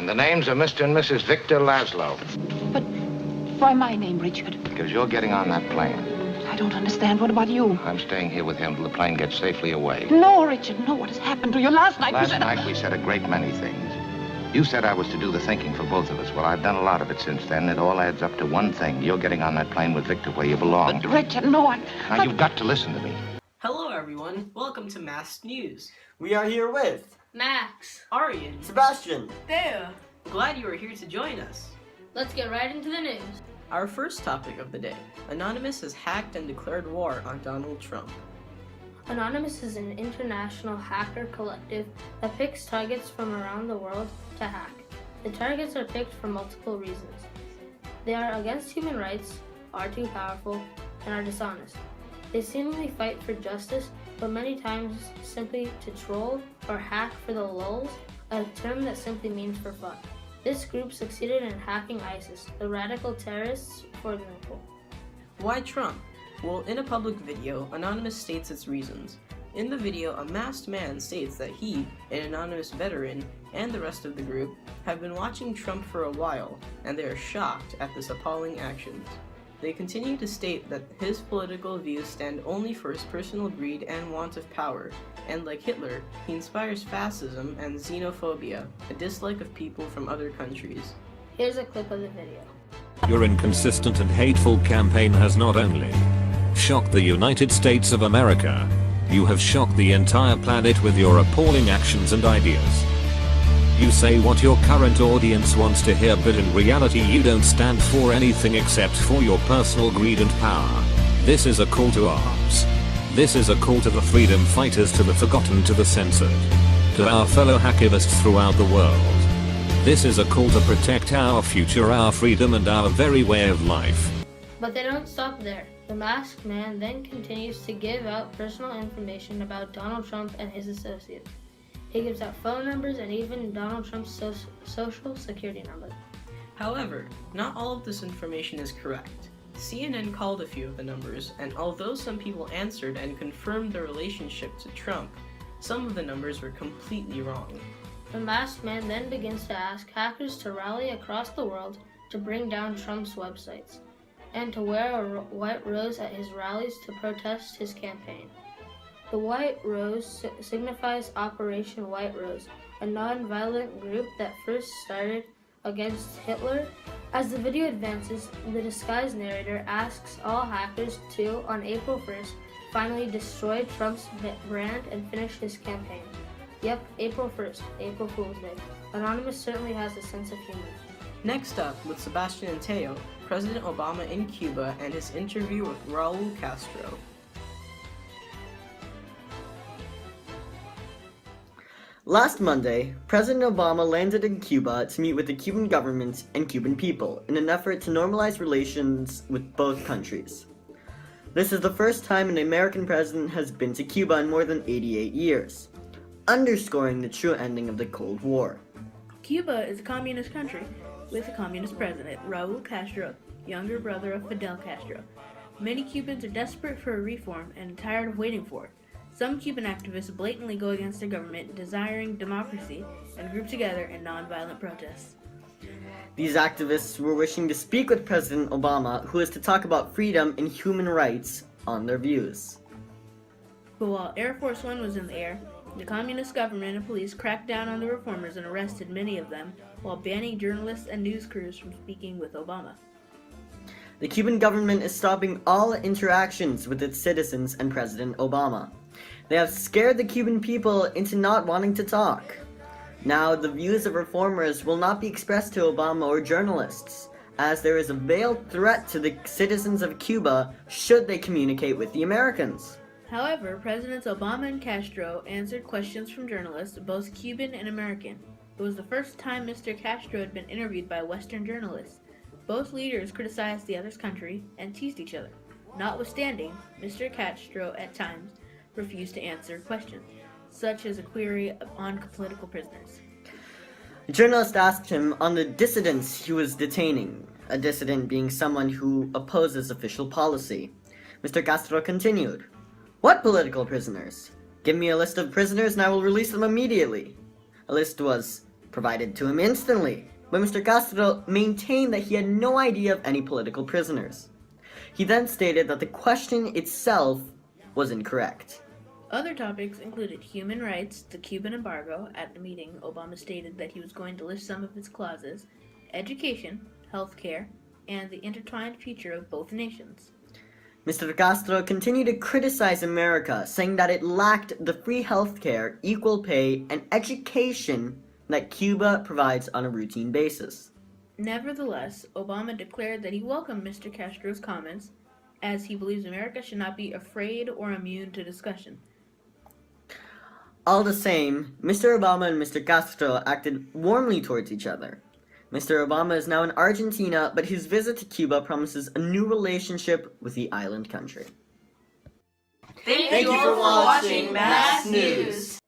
And the names are Mr. and Mrs. Victor Laszlo. But why my name, Richard? Because you're getting on that plane. I don't understand. What about you? I'm staying here with him till the plane gets safely away. No, Richard, no. What has happened to you? Last night Last night we said a great many things. You said I was to do the thinking for both of us. Well, I've done a lot of it since then. It all adds up to one thing. You're getting on that plane with Victor where you belong. But, Richard, no, Now, you've got to listen to me. Hello everyone, welcome to Masked News. We are here with Max, Arian, Sebastian. Theo. glad you are here to join us. Let's get right into the news. Our first topic of the day, Anonymous has hacked and declared war on Donald Trump. Anonymous is an international hacker collective that picks targets from around the world to hack. The targets are picked for multiple reasons. They are against human rights, are too powerful, and are dishonest. They seemingly fight for justice, but many times simply to troll or hack for the lulz, a term that simply means for fun. This group succeeded in hacking ISIS, the radical terrorists, for example. Why Trump? Well, in a public video, Anonymous states its reasons. In the video, a masked man states that he, an anonymous veteran, and the rest of the group have been watching Trump for a while, and they are shocked at this appalling actions. They continue to state that his political views stand only for his personal greed and want of power, and like Hitler, he inspires fascism and xenophobia, a dislike of people from other countries. Here's a clip of the video. Your inconsistent and hateful campaign has not only shocked the United States of America, you have shocked the entire planet with your appalling actions and ideas. You say what your current audience wants to hear, but in reality you don't stand for anything except for your personal greed and power. This is a call to arms. This is a call to the freedom fighters, to the forgotten, to the censored, to our fellow hacktivists throughout the world. This is a call to protect our future, our freedom, and our very way of life. But they don't stop there. The masked man then continues to give out personal information about Donald Trump and his associates. He gives out phone numbers and even Donald Trump's social security number. However, not all of this information is correct. CNN called a few of the numbers, and although some people answered and confirmed their relationship to Trump, some of the numbers were completely wrong. The masked man then begins to ask hackers to rally across the world to bring down Trump's websites, and to wear a white rose at his rallies to protest his campaign. The white rose signifies Operation White Rose, a non-violent group that first started against Hitler. As the video advances, the disguised narrator asks all hackers to, on April 1st, finally destroy Trump's brand and finish his campaign. Yep, April 1st, April Fool's Day. Anonymous certainly has a sense of humor. Next up, with Sebastian and Teo, President Obama in Cuba and his interview with Raul Castro. Last Monday, President Obama landed in Cuba to meet with the Cuban government and Cuban people in an effort to normalize relations with both countries. This is the first time an American president has been to Cuba in more than 88 years, underscoring the true ending of the Cold War. Cuba is a communist country with a communist president, Raul Castro, younger brother of Fidel Castro. Many Cubans are desperate for a reform and tired of waiting for it. Some Cuban activists blatantly go against their government, desiring democracy, and group together in nonviolent protests. These activists were wishing to speak with President Obama, who is to talk about freedom and human rights on their views. But while Air Force One was in the air, the communist government and police cracked down on the reformers and arrested many of them, while banning journalists and news crews from speaking with Obama. The Cuban government is stopping all interactions with its citizens and President Obama. They have scared the Cuban people into not wanting to talk. Now, the views of reformers will not be expressed to Obama or journalists, as there is a veiled threat to the citizens of Cuba should they communicate with the Americans. However, Presidents Obama and Castro answered questions from journalists, both Cuban and American. It was the first time Mr. Castro had been interviewed by Western journalists. Both leaders criticized the other's country and teased each other. Notwithstanding, Mr. Castro at times refused to answer questions, such as a query on political prisoners. The journalist asked him on the dissidents he was detaining, a dissident being someone who opposes official policy. Mr. Castro continued, "What political prisoners? Give me a list of prisoners and I will release them immediately." A list was provided to him instantly, but Mr. Castro maintained that he had no idea of any political prisoners. He then stated that the question itself was incorrect. Other topics included human rights, the Cuban embargo. At the meeting, Obama stated that he was going to list some of its clauses, education, healthcare, and the intertwined future of both nations. Mr. Castro continued to criticize America, saying that it lacked the free healthcare, equal pay, and education that Cuba provides on a routine basis. Nevertheless, Obama declared that he welcomed Mr. Castro's comments, as he believes America should not be afraid or immune to discussion. All the same, Mr. Obama and Mr. Castro acted warmly towards each other. Mr. Obama is now in Argentina, but his visit to Cuba promises a new relationship with the island country. Thank you for watching Mass News.